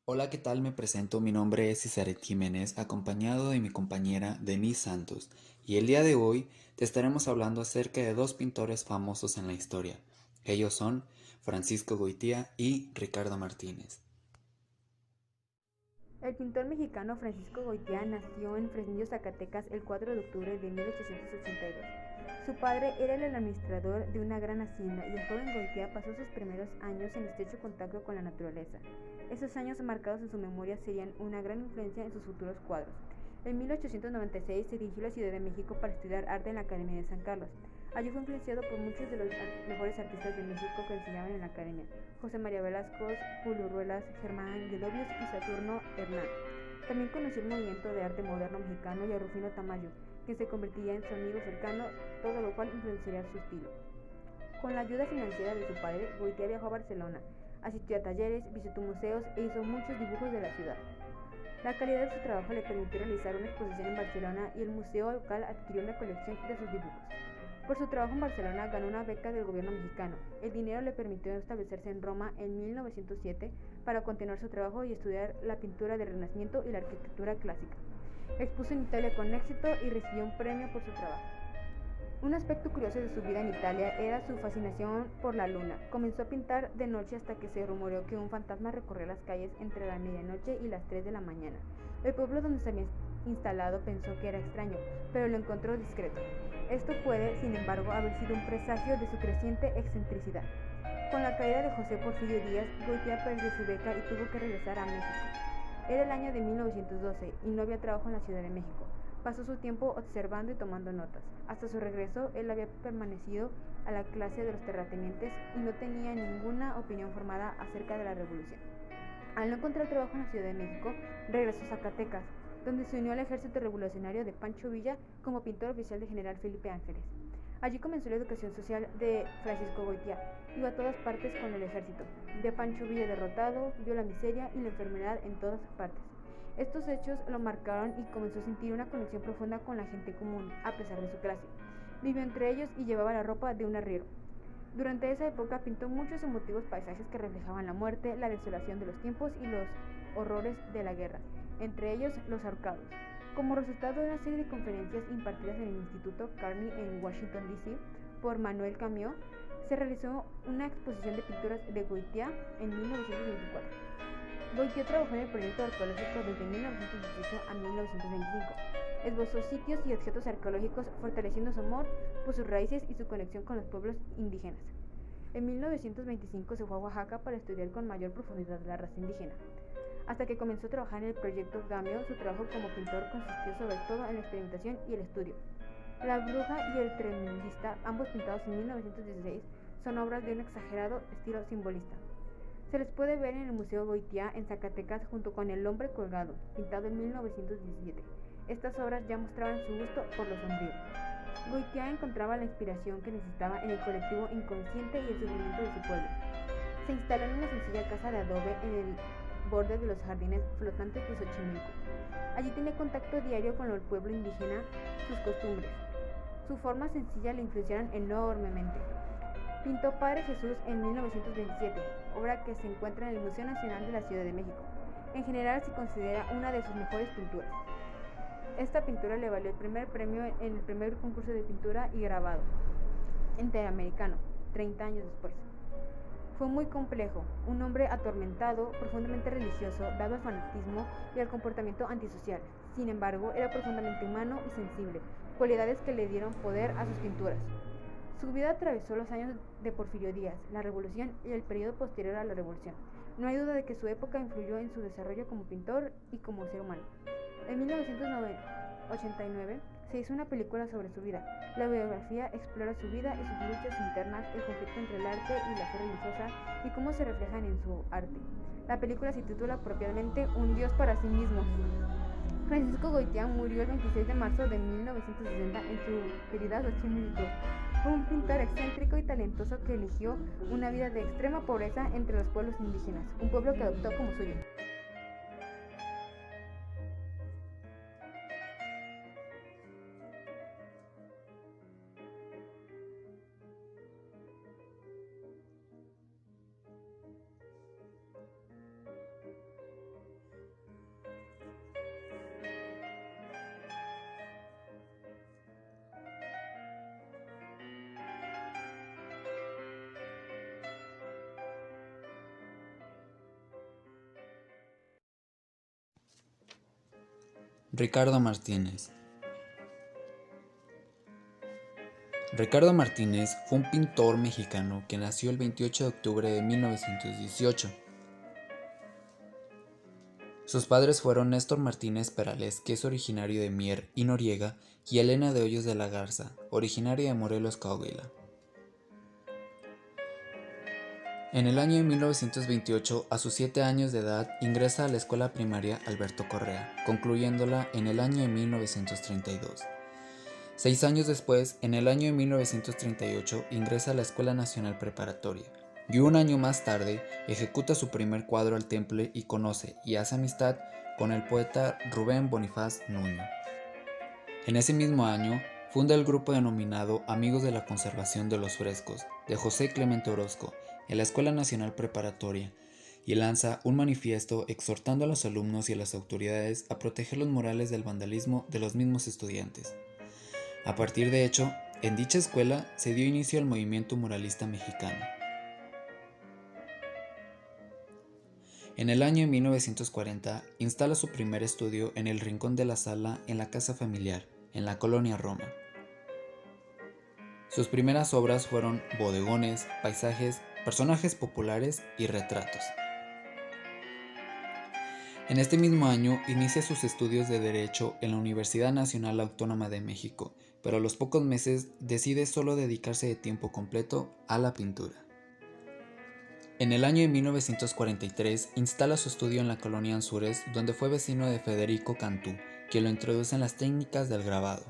Hola, ¿qué tal? Me presento, mi nombre es Cisaret Jiménez, acompañado de mi compañera Denise Santos, y el día de hoy te estaremos hablando acerca de dos pintores famosos en la historia. Ellos son Francisco Goitia y Ricardo Martínez. El pintor mexicano Francisco Goitia nació en Fresnillo, Zacatecas, el 4 de octubre de 1882. Su padre era el administrador de una gran hacienda y el joven Goitia pasó sus primeros años en estrecho contacto con la naturaleza. Esos años marcados en su memoria serían una gran influencia en sus futuros cuadros. En 1896 se dirigió a la Ciudad de México para estudiar arte en la Academia de San Carlos. Allí fue influenciado por muchos de los mejores artistas de México que enseñaban en la academia: José María Velasco, Julio Ruelas, Germán Guedovius y Saturno Hernán. También conoció el movimiento de arte moderno mexicano y a Rufino Tamayo, quien se convertiría en su amigo cercano, todo lo cual influenciaría su estilo. Con la ayuda financiera de su padre, Goitia viajó a Barcelona, asistió a talleres, visitó museos e hizo muchos dibujos de la ciudad. La calidad de su trabajo le permitió realizar una exposición en Barcelona y el museo local adquirió una colección de sus dibujos. Por su trabajo en Barcelona ganó una beca del gobierno mexicano. El dinero le permitió establecerse en Roma en 1907 para continuar su trabajo y estudiar la pintura del Renacimiento y la arquitectura clásica. Expuso en Italia con éxito y recibió un premio por su trabajo. Un aspecto curioso de su vida en Italia era su fascinación por la luna. Comenzó a pintar de noche hasta que se rumoreó que un fantasma recorría las calles entre la medianoche y las 3 de la mañana. El pueblo donde se había instalado pensó que era extraño, pero lo encontró discreto. Esto puede, sin embargo, haber sido un presagio de su creciente excentricidad. Con la caída de José Porfirio Díaz, Goitia perdió su beca y tuvo que regresar a México. Era el año de 1912 y no había trabajo en la Ciudad de México. Pasó su tiempo observando y tomando notas. Hasta su regreso, él había permanecido a la clase de los terratenientes y no tenía ninguna opinión formada acerca de la revolución. Al no encontrar trabajo en la Ciudad de México, regresó a Zacatecas, donde se unió al ejército revolucionario de Pancho Villa como pintor oficial de General Felipe Ángeles. Allí comenzó la educación social de Francisco Goitia. Iba a todas partes con el ejército. Vio a Pancho Villa derrotado, vio la miseria y la enfermedad en todas partes. Estos hechos lo marcaron y comenzó a sentir una conexión profunda con la gente común, a pesar de su clase. Vivió entre ellos y llevaba la ropa de un arriero. Durante esa época pintó muchos emotivos paisajes que reflejaban la muerte, la desolación de los tiempos y los horrores de la guerra, entre ellos los ahorcados. Como resultado de una serie de conferencias impartidas en el Instituto Carney en Washington, D.C., por Manuel Camió, se realizó una exposición de pinturas de Goitia en 1924. Goitia trabajó en el proyecto arqueológico desde 1918 a 1925. Esbozó sitios y objetos arqueológicos fortaleciendo su amor por sus raíces y su conexión con los pueblos indígenas. En 1925 se fue a Oaxaca para estudiar con mayor profundidad la raza indígena. Hasta que comenzó a trabajar en el proyecto Gamio, su trabajo como pintor consistió sobre todo en la experimentación y el estudio. La bruja y el tremendista, ambos pintados en 1916, son obras de un exagerado estilo simbolista. Se les puede ver en el Museo Goitia en Zacatecas junto con El hombre colgado, pintado en 1917. Estas obras ya mostraban su gusto por lo sombrío. Goitia encontraba la inspiración que necesitaba en el colectivo inconsciente y el sufrimiento de su pueblo. Se instaló en una sencilla casa de adobe en el borde de los jardines flotantes de Xochimilco. Allí tenía contacto diario con el pueblo indígena, sus costumbres. Su forma sencilla le influenciaron enormemente. Pintó Padre Jesús en 1927, obra que se encuentra en el Museo Nacional de la Ciudad de México. En general se considera una de sus mejores pinturas. Esta pintura le valió el primer premio en el primer concurso de pintura y grabado interamericano, 30 años después. Fue muy complejo, un hombre atormentado, profundamente religioso, dado al fanatismo y al comportamiento antisocial. Sin embargo, era profundamente humano y sensible, cualidades que le dieron poder a sus pinturas. Su vida atravesó los años de Porfirio Díaz, la Revolución y el periodo posterior a la Revolución. No hay duda de que su época influyó en su desarrollo como pintor y como ser humano. En 1989 se hizo una película sobre su vida. La biografía explora su vida y sus luchas internas, el conflicto entre el arte y la fe religiosa y cómo se reflejan en su arte. La película se titula apropiadamente Un Dios para sí mismo. Francisco Goitia murió el 26 de marzo de 1960 en su querida Xochimilco. Fue un pintor excéntrico y talentoso que eligió una vida de extrema pobreza entre los pueblos indígenas, un pueblo que adoptó como suyo. Ricardo Martínez. Ricardo Martínez fue un pintor mexicano que nació el 28 de octubre de 1918. Sus padres fueron Néstor Martínez Perales, que es originario de Mier y Noriega, y Elena de Hoyos de la Garza, originaria de Morelos, Coahuila. En el año de 1928, a sus 7 años de edad, ingresa a la escuela primaria Alberto Correa, concluyéndola en el año de 1932. 6 años después, en el año de 1938, ingresa a la Escuela Nacional Preparatoria, y un año más tarde, ejecuta su primer cuadro al temple y conoce y hace amistad con el poeta Rubén Bonifaz Nuño. En ese mismo año, funda el grupo denominado Amigos de la Conservación de los Frescos, de José Clemente Orozco, en la Escuela Nacional Preparatoria, y lanza un manifiesto exhortando a los alumnos y a las autoridades a proteger los murales del vandalismo de los mismos estudiantes. A partir de hecho, en dicha escuela se dio inicio al movimiento muralista mexicano. En el año de 1940, instala su primer estudio en el rincón de la sala en la casa familiar, en la colonia Roma. Sus primeras obras fueron bodegones, paisajes, personajes populares y retratos. En este mismo año inicia sus estudios de Derecho en la Universidad Nacional Autónoma de México, pero a los pocos meses decide solo dedicarse de tiempo completo a la pintura. En el año de 1943 instala su estudio en la colonia Anzures, donde fue vecino de Federico Cantú, quien lo introduce en las técnicas del grabado,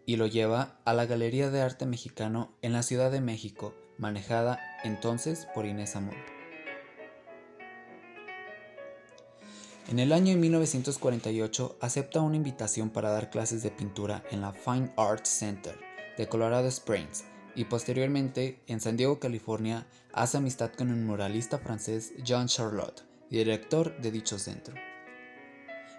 y lo lleva a la Galería de Arte Mexicano en la Ciudad de México, manejada entonces por Inés Amor. En el año de 1948 acepta una invitación para dar clases de pintura en la Fine Arts Center de Colorado Springs y posteriormente en San Diego, California, hace amistad con un muralista francés, Jean Charlotte, director de dicho centro.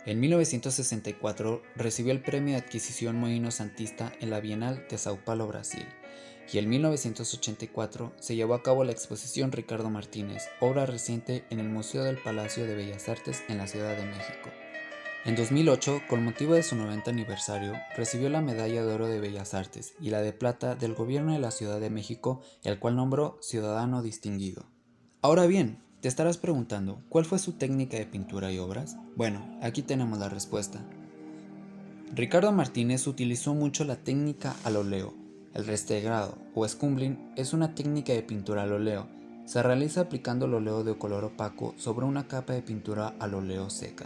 En 1964 recibió el premio de adquisición Moinho Santista en la Bienal de Sao Paulo, Brasil, y en 1984 se llevó a cabo la exposición Ricardo Martínez, obra reciente en el Museo del Palacio de Bellas Artes en la Ciudad de México. En 2008, con motivo de su 90 aniversario, recibió la Medalla de Oro de Bellas Artes y la de Plata del Gobierno de la Ciudad de México, el cual nombró Ciudadano Distinguido. Ahora bien, te estarás preguntando, ¿cuál fue su técnica de pintura y obras? Bueno, aquí tenemos la respuesta. Ricardo Martínez utilizó mucho la técnica al óleo. El restregado o scumbling es una técnica de pintura al óleo. Se realiza aplicando el óleo de color opaco sobre una capa de pintura al óleo seca,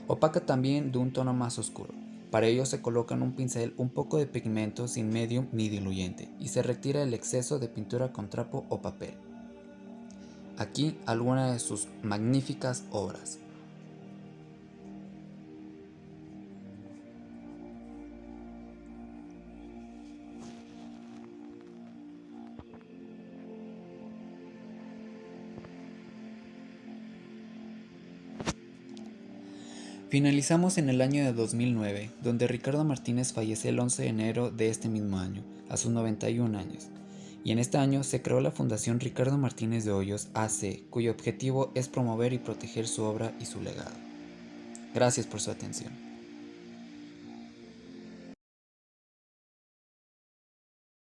opaca también de un tono más oscuro. Para ello se coloca en un pincel un poco de pigmento sin medium ni diluyente y se retira el exceso de pintura con trapo o papel. Aquí algunas de sus magníficas obras. Finalizamos en el año de 2009, donde Ricardo Martínez fallece el 11 de enero de este mismo año, a sus 91 años. Y en este año se creó la Fundación Ricardo Martínez de Hoyos AC, cuyo objetivo es promover y proteger su obra y su legado. Gracias por su atención.